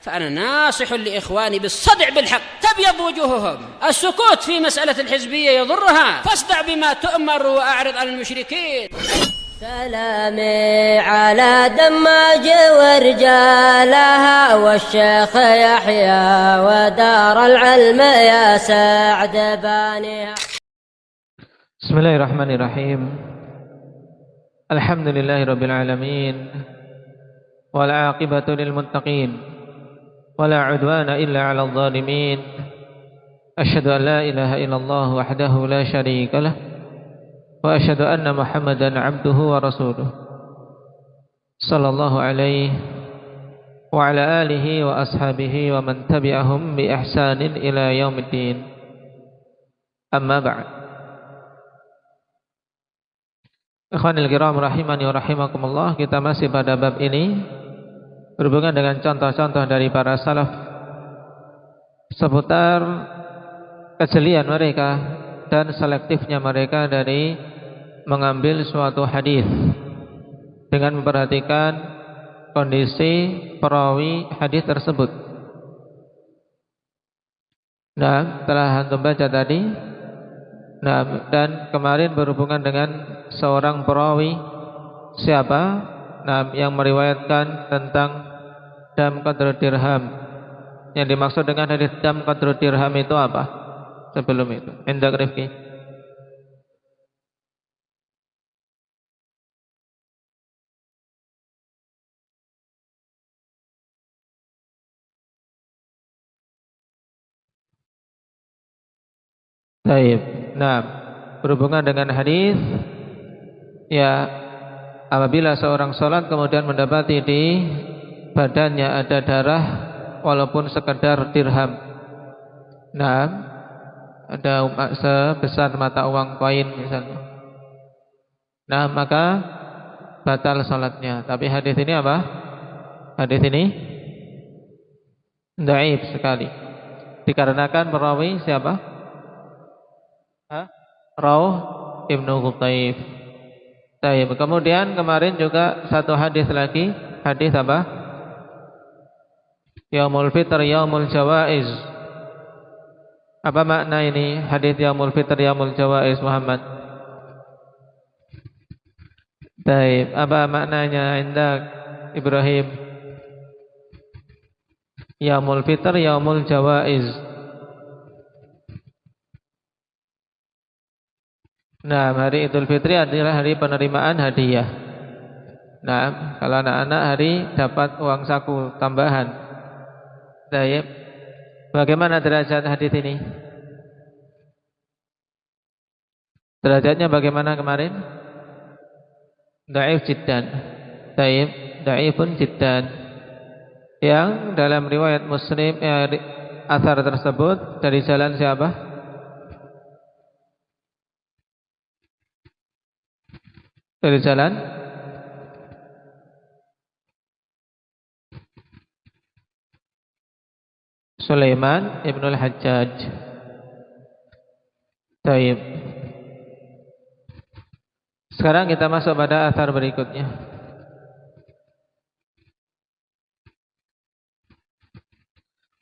فأنا ناصح لإخواني بالصدع بالحق تبيض وجوههم. السكوت في مسألة الحزبية يضرها، فاصدع بما تؤمر وأعرض عن المشركين. سلامي على دماج ورجالها والشيخ يحيى ودار العلم يا سعد بانيها. Bismillahirrahmanirrahim. Alhamdulillahirabbil alamin. Wal 'aqibatu lil muttaqin. Wala 'udwana illa 'alal zalimin. Asyhadu an la ilaha illallah wahdahu la syarika lah. Wa asyhadu anna Muhammadan 'abduhu wa rasuluh. Sallallahu alaihi wa ala alihi wa ashabihi wa man tabi'ahum bi ihsanin ila yaumiddin. Amma ba'd. Ikhwanil kiram rahimani wa rahimakumullah, kita masih pada bab ini berhubungan dengan contoh-contoh dari para salaf seputar kejelian mereka dan selektifnya mereka dari mengambil suatu hadis dengan memperhatikan kondisi perawi hadis tersebut. Nah, telah antum baca tadi. Nah, dan kemarin berhubungan dengan seorang perawi siapa? Nah, yang meriwayatkan tentang dam qadru dirham. Yang dimaksud dengan hadis dam qadru dirham itu apa? Sebelum itu, Indak Rifki. Baik. Nah, berhubungan dengan hadis, ya, apabila seorang sholat kemudian mendapati di badannya ada darah walaupun sekedar dirham. Nah, ada sebesar mata uang koin misalnya. Nah, maka batal sholatnya. Tapi hadis ini apa? Hadis ini dhaif sekali. Dikarenakan perawi siapa? Rawh Ibnu Qutaif. Baik. Kemudian kemarin juga satu hadis lagi. Hadis apa? Yaumul Fitr, Yaumul Jawaiz. Apa makna ini hadis Yaumul Fitr, Yaumul Jawaiz, Muhammad? Baik, apa maknanya Indak Ibrahim? Yaumul Fitr, Yaumul Jawaiz. Nah, hari Idul Fitri adalah hari penerimaan hadiah. Nah, kalau anak-anak hari dapat uang saku tambahan. Baik. Bagaimana derajat hadis ini? Derajatnya bagaimana kemarin? Dhaif jiddan. Baik, dhaifun jiddan. Yang dalam riwayat Muslim asar tersebut dari jalan siapa? Dari jalan Sulaiman Ibnul Hajjaj. Baik. Sekarang kita masuk pada athar berikutnya.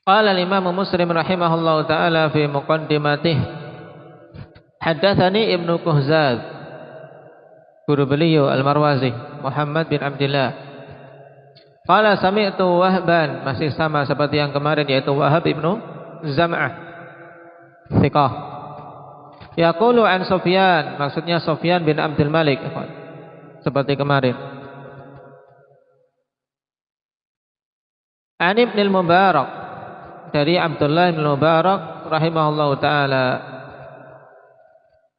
Qala al-Imam Muslim rahimahullahu taala fi muqaddimatihi, haddatsani Ibnu Kuhzaz, guru beliau Al-Marwazi, Muhammad bin Abdullah. Qala sami'tu Wahban, masih sama seperti yang kemarin, yaitu Wahab ibnu Zam'ah, thiqah. Yaqulu an Sufyan, maksudnya Sufyan bin Abdul Malik, seperti kemarin. An Ibn al-Mubarak, dari Abdullah bin Mubarak rahimahullahu taala,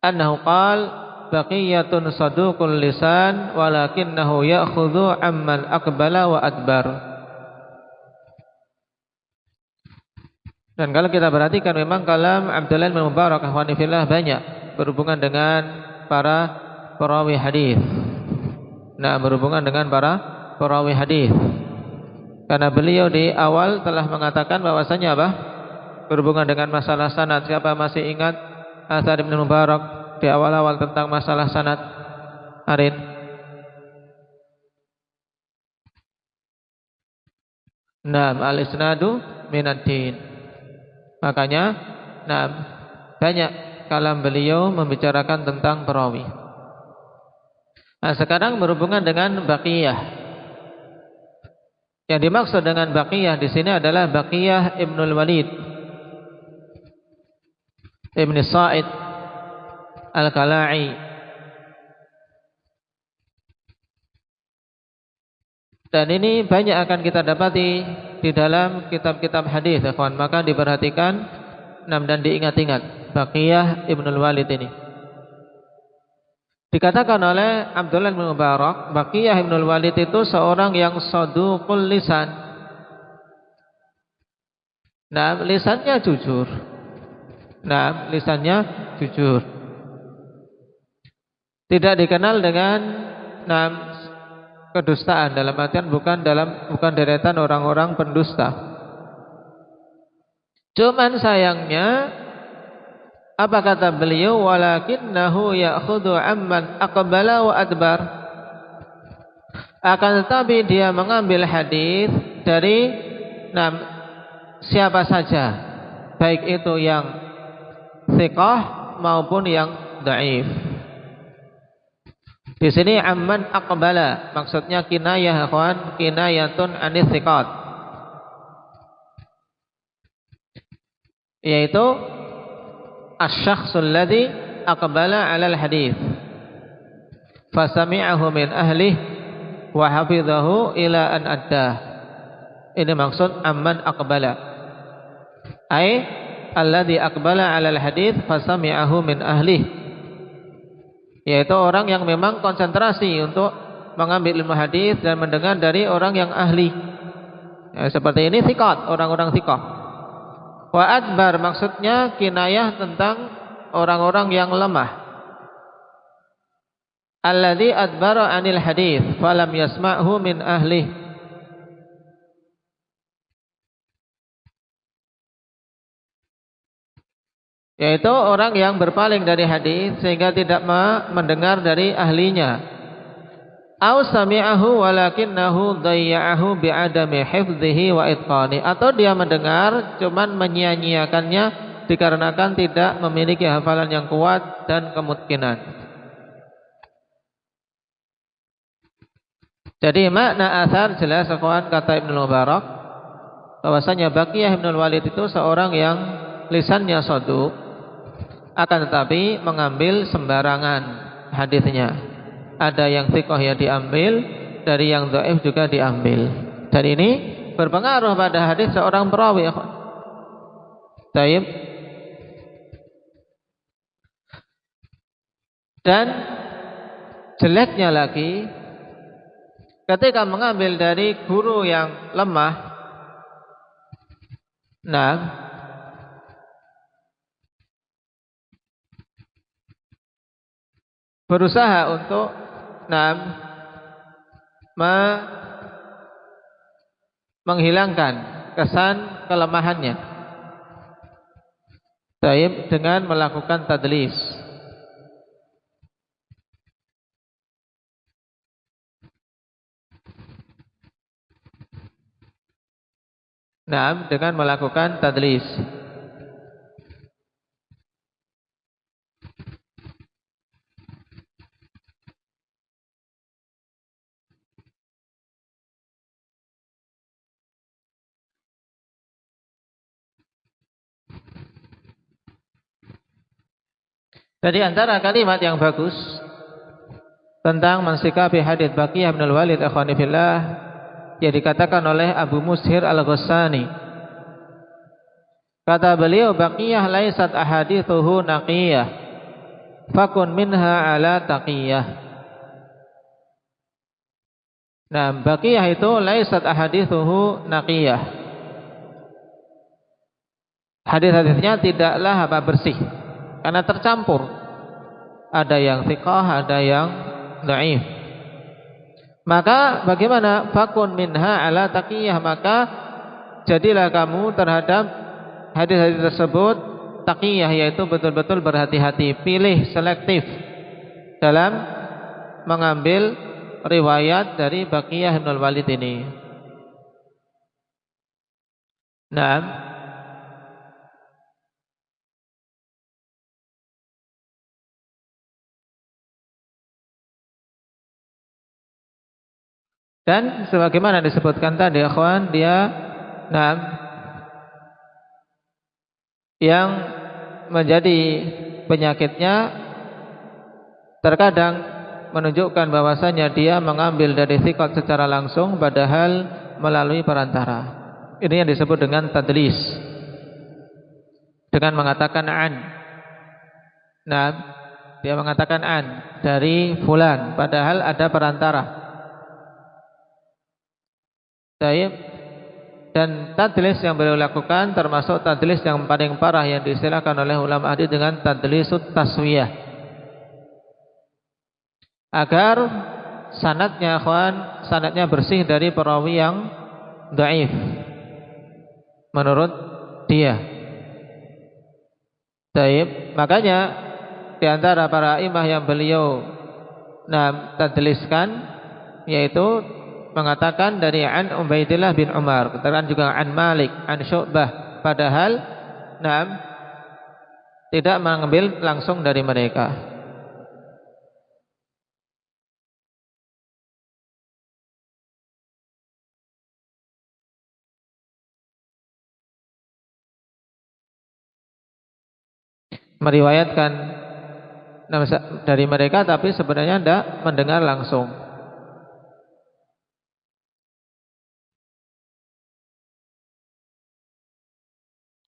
annahu qala baqiyatun saduqul lisan walakinnahu ya'khudhu amman aqbala wa adbar. Dan kalau kita perhatikan memang kalam Abdullah bin Mubarak akhwanifillah banyak berhubungan dengan para perawi hadis. Nah, berhubungan dengan para perawi hadis. Karena beliau di awal telah mengatakan bahwasanya apa? Berhubungan dengan masalah sanad. Siapa masih ingat Athar Ibn Mubarak di awal-awal tentang masalah sanad? Arin. Naam, al-isnadu minad din. Makanya, naam, banyak kalam beliau membicarakan tentang perawi. Nah, sekarang berhubungan dengan baqiyah. Yang dimaksud dengan baqiyah di sini adalah Baqiyah Ibnul Walid Ibn Sa'id Al-Kala'i. Dan ini banyak akan kita dapati di dalam kitab-kitab hadis, ikhwan. Maka diperhatikan dan diingat-ingat Baqiyah Ibnul Walid ini. Dikatakan oleh Abdullah bin Mubarak, Baqiyah Ibnul Walid itu seorang yang saduqul lisan. Nah, lisannya jujur. Nah, lisannya jujur. Tidak dikenal dengan kedustaan, dalam artian bukan deretan orang-orang pendusta. Cuman sayangnya, apa kata beliau, walakinnahu ya'khudhu amman aqbala wa adbar. Akan tetapi dia mengambil hadis dari siapa saja, baik itu yang thiqah maupun yang dhaif. Di sini amman aqbala maksudnya kinayah, ikhwan, kinayatun anis thiqat, yaitu asy-syakhsul ladzi aqbala 'alal hadits fasami'ahu min ahlih wa hafidhahu ila an addah. Ini maksud amman aqbala, ai alladzi aqbala 'alal hadits fasami'ahu min ahlih, yaitu orang yang memang konsentrasi untuk mengambil ilmu hadis dan mendengar dari orang yang ahli. Ya, seperti ini thiqat, orang-orang thiqah. Wa adbar maksudnya kinayah tentang orang-orang yang lemah. Alladzi adbara 'anil hadis falam yasma'hu min ahli. Yaitu orang yang berpaling dari hadis sehingga tidak mendengar dari ahlinya. Aw sami'ahu walakinnahu dhayya'ahu bi'adami hifdhihi wa itqani, atau dia mendengar cuman menyia-nyiakannya dikarenakan tidak memiliki hafalan yang kuat dan kemungkinan. Jadi makna athar jelas, kawan, kata Ibnu Mubarak bahwasanya Baqiyah Ibnul Walid itu seorang yang lisannya shaduq, akan tetapi mengambil sembarangan hadisnya. Ada yang thiqah ya diambil, dari yang dhaif juga diambil. Dan ini berpengaruh pada hadis seorang perawi. Baik. Dan jeleknya lagi, ketika mengambil dari guru yang lemah, berusaha untuk menghilangkan kesan kelemahannya, baik dengan melakukan tadlis. Dengan melakukan tadlis. Jadi antara kalimat yang bagus tentang mensikapi hadits Baqiyah Ibnul Walid akhwani fillah yang dikatakan oleh Abu Mushir Al-Ghassani. Kata beliau, Baqiyah laisat ahadithuhu naqiyah fakun minha ala taqiyah. Baqiyah itu laisat ahadithuhu naqiyah. Hadis-hadisnya tidaklah bersih, karena tercampur. Ada yang thiqah, ada yang dhaif. Maka bagaimana? Fakun minha ala taqiyah, maka jadilah kamu terhadap hadis-hadis tersebut taqiyah, yaitu betul-betul berhati-hati, pilih selektif dalam mengambil riwayat dari Baqiyah Ibnul Walid ini. Naam. Dan sebagaimana disebutkan tadi ikhwan, dia yang menjadi penyakitnya terkadang menunjukkan bahwasanya dia mengambil dari thiqat secara langsung padahal melalui perantara. Ini yang disebut dengan tadlis, dengan mengatakan an. Dia mengatakan an dari fulan padahal ada perantara. Dan tadlis yang beliau lakukan termasuk tadlis yang paling parah yang diistilahkan oleh ulama hadis dengan tadlisut taswiyah, agar sanadnya bersih dari perawi yang dhaif menurut dia. Makanya di antara para imam yang beliau tadliskan yaitu mengatakan dari an Ubaidillah bin Umar, katakan juga an Malik, an Syu'bah, padahal tidak mengambil langsung dari mereka. Meriwayatkan dari mereka tapi sebenarnya tidak mendengar langsung.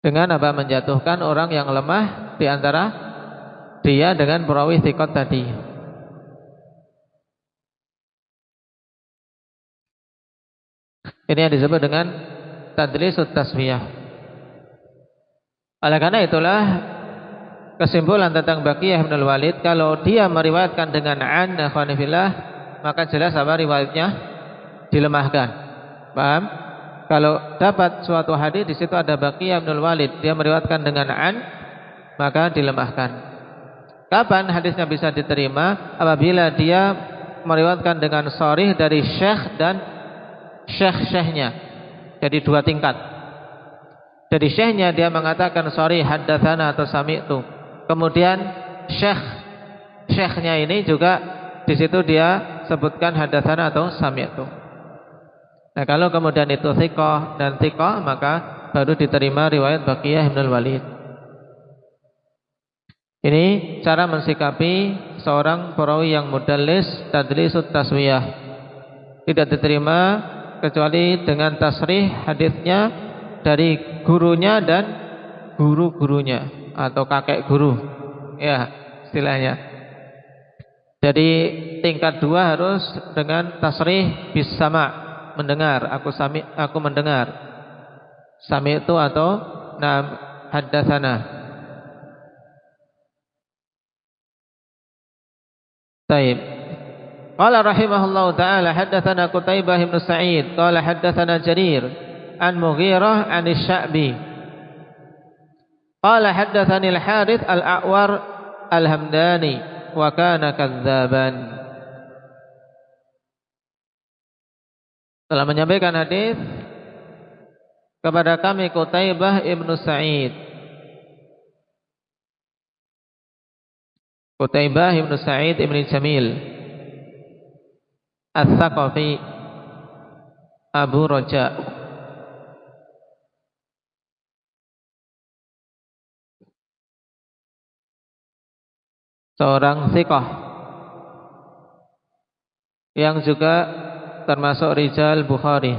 Dengan apa? Menjatuhkan orang yang lemah di antara dia dengan perawi thiqat tadi. Ini yang disebut dengan tadlisut taswiyah. Oleh karena itulah kesimpulan tentang Baqiyah bin Walid, kalau dia meriwayatkan dengan an akhwanifillah, maka jelas apa riwayatnya dilemahkan. Paham? Kalau dapat suatu hadis di situ ada Baqiyah bin Walid, dia meriwayatkan dengan an, maka dilemahkan. Kapan hadisnya bisa diterima? Apabila dia meriwayatkan dengan sharih dari syekh dan syekh-syekhnya. Jadi dua tingkat. Dari syekhnya dia mengatakan sharih haddatsana atau sami'tu. Kemudian syekhnya ini juga di situ dia sebutkan haddatsana atau sami'tu. Nah, kalau kemudian itu thiqah dan thiqah, maka baru diterima riwayat Baqiyah bin Walid. Ini cara mensikapi seorang perawi yang mudallis tadlisut taswiyah. Tidak diterima kecuali dengan tasrih hadisnya dari gurunya dan guru-gurunya atau kakek guru. Ya, istilahnya. Jadi tingkat dua harus dengan tasrih bis sama', mendengar, aku mendengar. Sami itu atau haddatsana. Baik. Qala rahimahullahu taala haddatsana Qutaibah bin Sa'id qala haddatsana Jarir an Mughirah an Asy-Sya'bi qala haddatsani Al-Harits Al-A'war Al-Hamdani wa kana kadzdzaban. Telah menyampaikan hadis kepada kami Qutaibah ibnu Sa'id. Qutaibah ibnu Sa'id ibnu Jamil Ats-Tsaqafi Abu Raja. Seorang thiqah yang juga termasuk rijal Bukhari.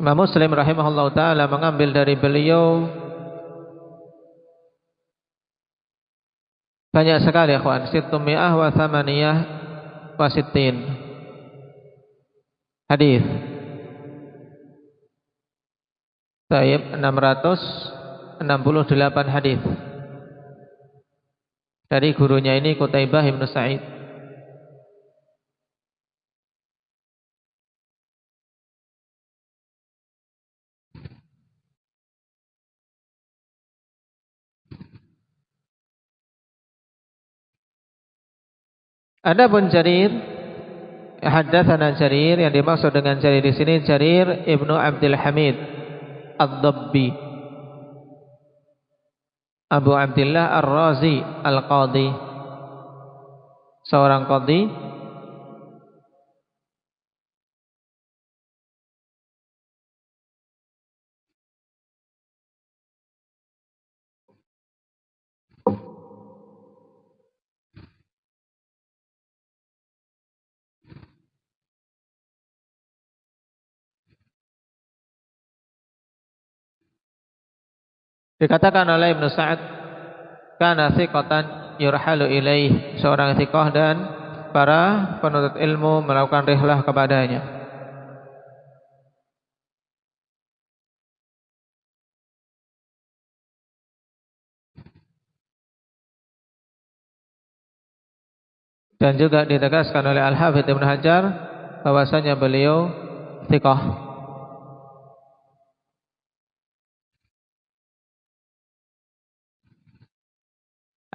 Imam Muslim rahimahullah ta'ala mengambil dari beliau banyak sekali ikhwan, 668 hadis. Taib 668 hadis dari gurunya ini Qutaibah bin Sa'id. Adapun Jarir Haddatsana Jarir, yang dimaksud dengan Jarir di sini Jarir Ibnu Abdul Hamid Ad-Dabbi, Abu Abdullah Ar-Razi Al-Qadhi, seorang qadhi. Dikatakan oleh Ibnu Sa'ad, kana thiqatan yurhalu ilaih, seorang thiqah dan para penuntut ilmu melakukan rihlah kepadanya. Dan juga ditegaskan oleh Al-Hafidz Ibnu Hajar bahwasanya beliau thiqah.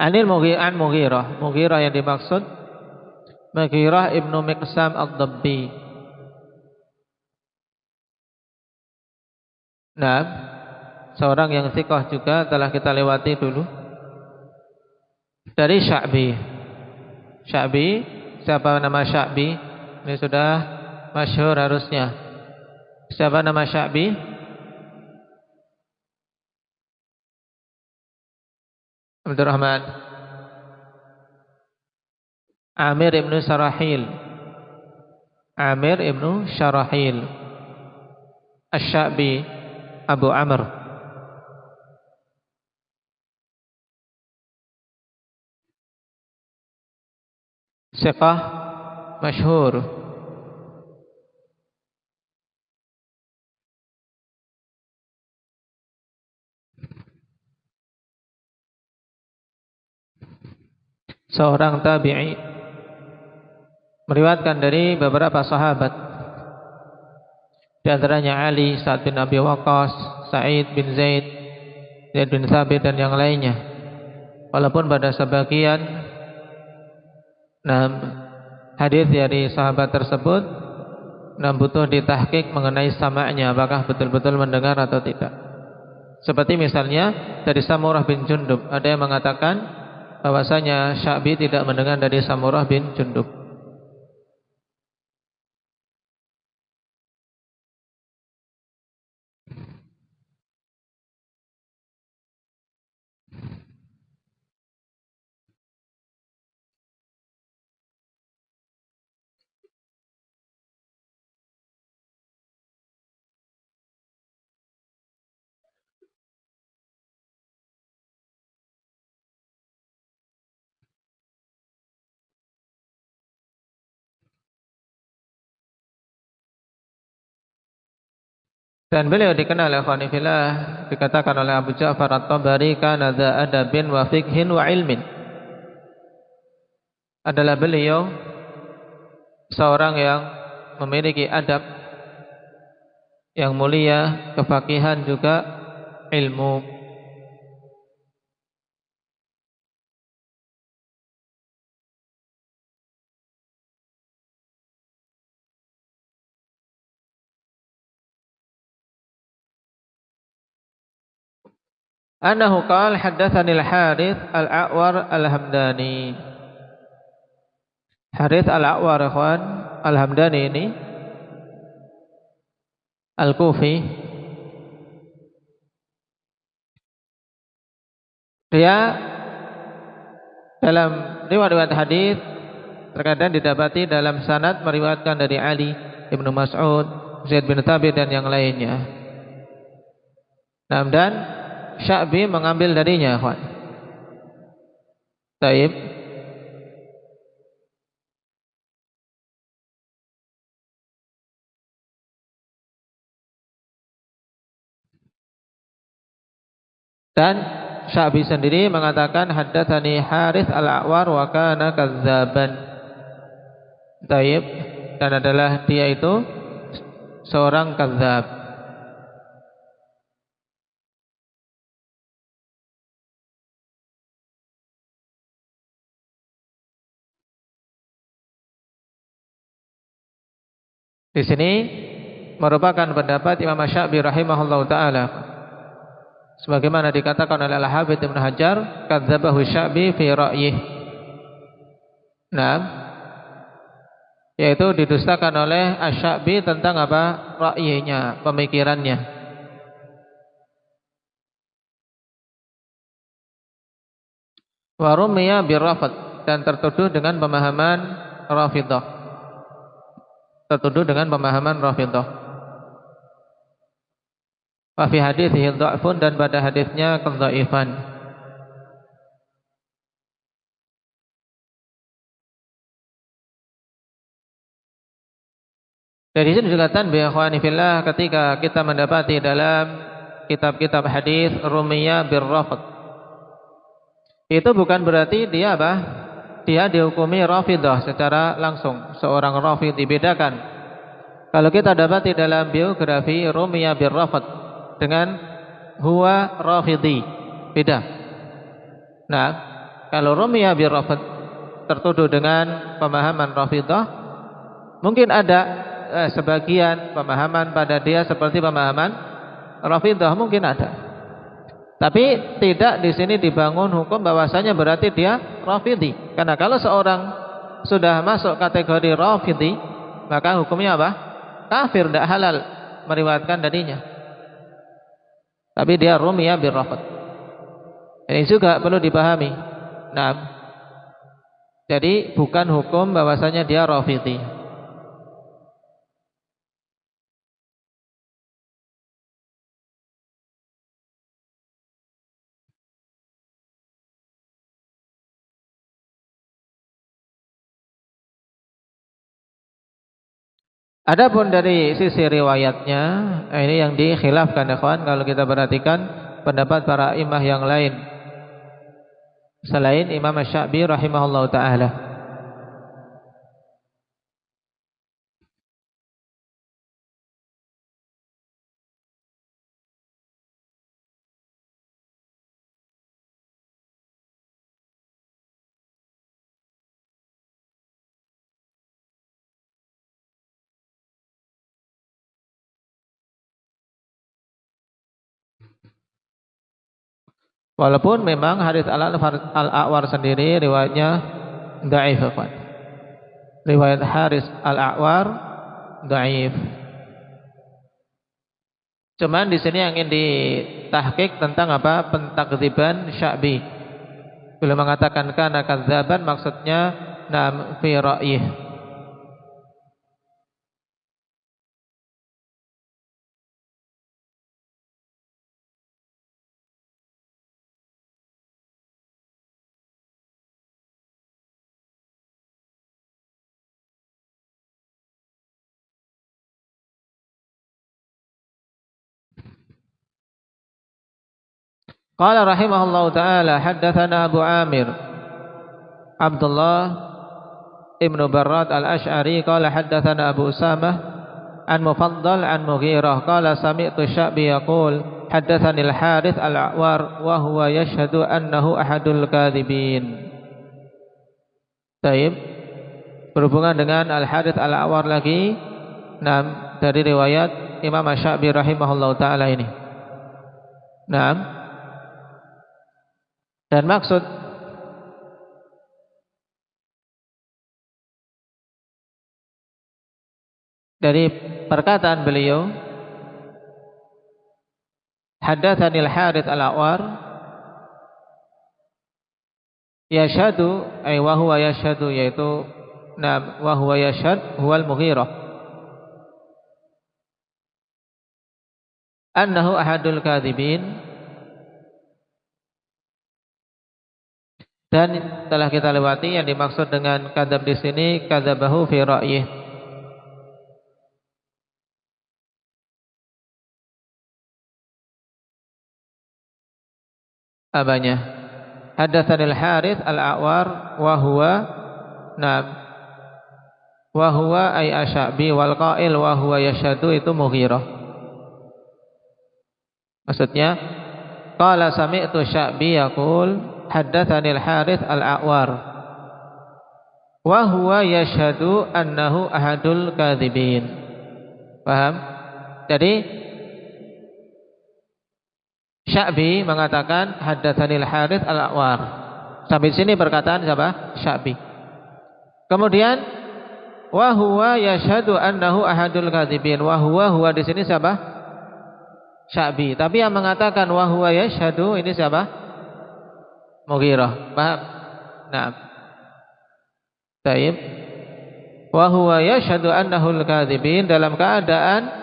Anil Mughirah, Mughirah yang dimaksud Mughirah Ibnu Miqsam Ad-Dabbi. Nah, seorang yang thiqah juga telah kita lewati dulu. Dari Sya'bi. Sya'bi, siapa nama Sya'bi? Ini sudah masyhur harusnya. Siapa nama Sya'bi? Abdurrahman. Amir ibnu Syarahil. Amir ibnu Syarahil Asy-Sya'bi Abu Amr. Siqah masyhur. Seorang tabi'i, meriwayatkan dari beberapa sahabat, di antaranya Ali, Sa'ad bin Abi Waqqas, Sa'id bin Zaid, Zaid bin Thabit dan yang lainnya. Walaupun pada sebagian hadis dari sahabat tersebut butuh ditahqiq mengenai sama'nya, apakah betul-betul mendengar atau tidak. Seperti misalnya dari Samurah bin Jundub, ada yang mengatakan bahwasanya Sya'bi tidak mendengar dari Samurah bin Jundub. Dan beliau dikenal ikhwani fillah, dikatakan oleh Abu Ja'far At-Tabari, kana dza adabin wa fiqhin wa ilmin. Adalah beliau seorang yang memiliki adab yang mulia, kefaqihan juga ilmu. Anahu qala haddatsani al-Harits al-A'war al-Hamdani. Harits al-A'war ikhwan al-Hamdani ini Al-Kufi. Dia dalam riwayat hadis terkadang didapati dalam sanad meriwayatkan dari Ali, Ibnu Mas'ud, Zaid bin Thabit dan yang lainnya. Dan Sya'bi mengambil darinya, ikhwan. Taib. Dan Sya'bi sendiri mengatakan haddatsani Harits al-A'war wa kana kadzdzaban. Taib, dan adalah dia itu seorang kadzdzab. Di sini merupakan pendapat Imam Asy-Sya'bi rahimahullahu taala. Sebagaimana dikatakan oleh Al-Hafidz Ibnu Hajar, kadzdzabahu Sya'bi fi ra'yih. Nah, yaitu didustakan oleh Asy-Sya'bi tentang apa? Ra'yinya, pemikirannya. Wa rumiya birrafd, dan tertuduh dengan pemahaman Rafidhah. Tertuduh dengan pemahaman Rafidhah. Wa fi hadithihi dha'fun, dan pada hadisnya kedhaifan. Dari sini dikatakan bi ikhwani fillah, ketika kita mendapati dalam kitab-kitab hadis rumiya birrafd, itu bukan berarti dia apa? Dia dihukumi Rafidhah secara langsung, seorang Rafidh. Dibedakan. Kalau kita dapati dalam biografi rumiya birrafd dengan huwa Rafidhi, beda. Nah, kalau rumiya birrafd tertuduh dengan pemahaman Rafidhah, mungkin ada sebagian pemahaman pada dia seperti pemahaman Rafidhah, mungkin ada. Tapi tidak di sini dibangun hukum bahwasanya berarti dia Rafidhi. Karena kalau seorang sudah masuk kategori Rafidhi, maka hukumnya apa? Kafir, tidak halal meriwayatkan darinya. Tapi dia rumiya birrafd. Ini juga perlu dipahami. Nah, jadi bukan hukum bahwasanya dia Rafidhi. Adapun dari sisi riwayatnya, ini yang dikhilafkan ya kawan. Kalau kita perhatikan pendapat para imam yang lain selain Imam Asy-Sya'bi rahimahullahu taala. Walaupun memang hadis Al-A'war sendiri riwayatnya dhaif. Riwayat Haris Al-A'war dhaif. Cuman di sini yang ingin ditahqiq tentang apa? Pentakdziban Sya'bi. Bila mengatakan kana kadzaban, maksudnya nam fi ra'yih. Qala rahimahullahu ta'ala haddatsana Abu Amir Abdullah Ibnu Barrad Al-Asy'ari qala haddatsana Abu Usamah an Mufaddal an Mughirah qala sami'tu Sya'bi yaqul haddatsani Al-Harits Al-A'war wa huwa yashhadu annahu ahadul kadzibin. Baik, berhubungan dengan Al-Harits Al-A'war lagi, dari riwayat Imam Asy-Sya'bi rahimahullahu ta'ala ini. Dan maksud dari perkataan beliau haddatsanil Harits Al-A'war, yashhadu ay wa huwa yashhadu, yaitu wa huwa yashhad huwal Mughirah annahu ahadul kadzibin. Dan telah kita lewati yang dimaksud dengan kadzab di sini kadzabahu fi ra'yih. Abanya haddatsanil Harits Al-A'war wa huwa ay Asy-Sya'bi wal qail wa huwa yashhadu itu Mughirah. Maksudnya qala sami'tu Sya'bi yaqul haddatsanil Harits Al-A'war wa huwa yashhadu annahu ahadul kadzibin. Paham? Jadi Sya'bi mengatakan haddatsanil Harits al-A'war. Sampai sini perkataan siapa? Sya'bi. Kemudian wa huwa yashhadu annahu ahadul kadzibin. Wa huwa di sini siapa? Sya'bi. Tapi yang mengatakan wa huwa yashhadu ini siapa? Mughirah. Paham? Naam. Baik. Wa huwa yashhadu annahu al-kadzibin, dalam keadaan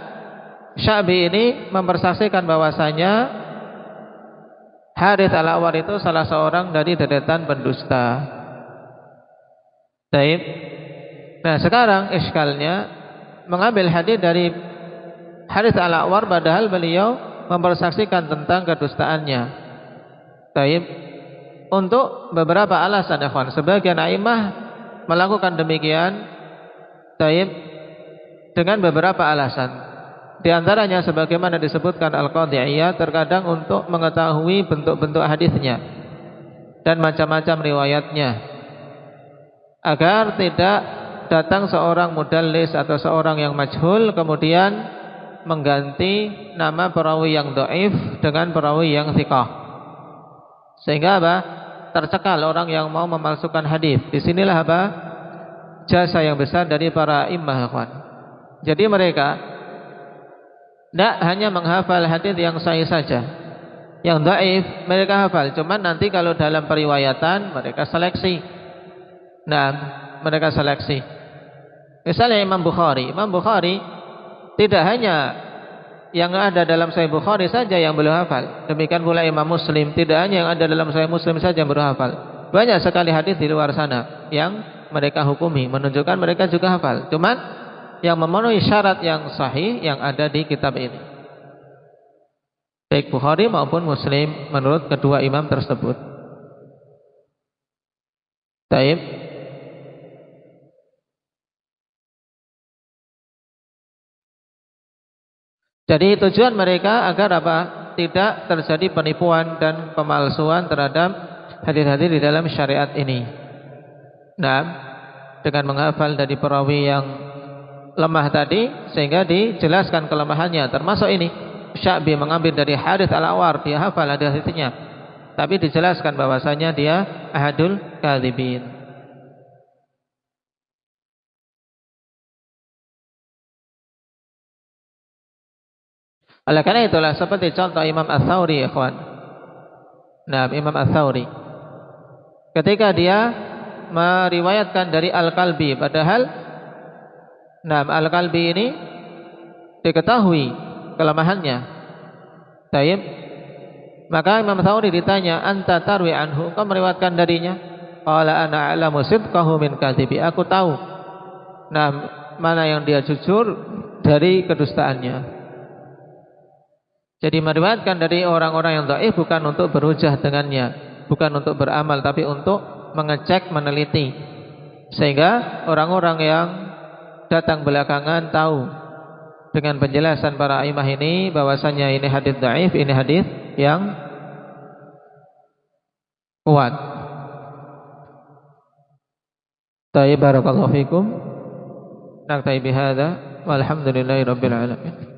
Sya'bi ini mempersaksikan bahwasanya Harits al-A'war itu salah seorang dari deretan pendusta. Baik. Nah, sekarang iskalnya mengambil hadis dari Harits al-A'war padahal beliau mempersaksikan tentang kedustaannya. Baik. Untuk beberapa alasan, ikhwan. Sebagian a'immah melakukan demikian, baik, dengan beberapa alasan. Di antaranya sebagaimana disebutkan Al-Qadhi Iyad, terkadang untuk mengetahui bentuk-bentuk hadisnya dan macam-macam riwayatnya, agar tidak datang seorang mudallis atau seorang yang majhul kemudian mengganti nama perawi yang dhaif dengan perawi yang thiqah, sehingga apa? Tercekal orang yang mau memalsukan hadis. Disinilah apa? Jasa yang besar dari para imam, ikhwan. Jadi mereka tidak hanya menghafal hadis yang sahih saja, yang dhaif mereka hafal. Cuman nanti kalau dalam periwayatan mereka seleksi. Nah, mereka seleksi. Misalnya Imam Bukhari tidak hanya yang ada dalam Sahih Bukhari saja yang beliau hafal. Demikian pula Imam Muslim, tidak hanya yang ada dalam Sahih Muslim saja yang beliau hafal. Banyak sekali hadis di luar sana yang mereka hukumi, menunjukkan mereka juga hafal. Cuman yang memenuhi syarat yang sahih yang ada di kitab ini, baik Bukhari maupun Muslim, menurut kedua imam tersebut. Baik. Jadi tujuan mereka agar apa? Tidak terjadi penipuan dan pemalsuan terhadap hadis-hadis di dalam syariat ini. Nah, dengan menghafal dari perawi yang lemah tadi, sehingga dijelaskan kelemahannya. Termasuk ini Sya'bi mengambil dari Harits al-A'war, dia hafal hadis-hadisnya, tapi dijelaskan bahwasanya dia ahadul kadzibin. Oleh karena itulah seperti contoh Imam Ats-Tsauri, ikhwan. Nah, Imam Ats-Tsauri ketika dia meriwayatkan dari Al-Kalbi, padahal Al-Kalbi ini diketahui kelemahannya. Baik. Maka Imam Tsauri ditanya, "Anta tarwi anhu?" Kau meriwayatkan darinya? Qala ana a'lamu sidqahu min kadhibi. Aku tahu mana yang dia jujur dari kedustaannya. Jadi meriwayatkan dari orang-orang yang dhaif bukan untuk berhujah dengannya, bukan untuk beramal, tapi untuk mengecek, meneliti, sehingga orang-orang yang datang belakangan tahu dengan penjelasan para imam ini bahwasanya ini hadis dhaif, ini hadis yang kuat. Tayyib, barakallahu fikum. Naktabi bihadza walhamdulillahirabbil alamin.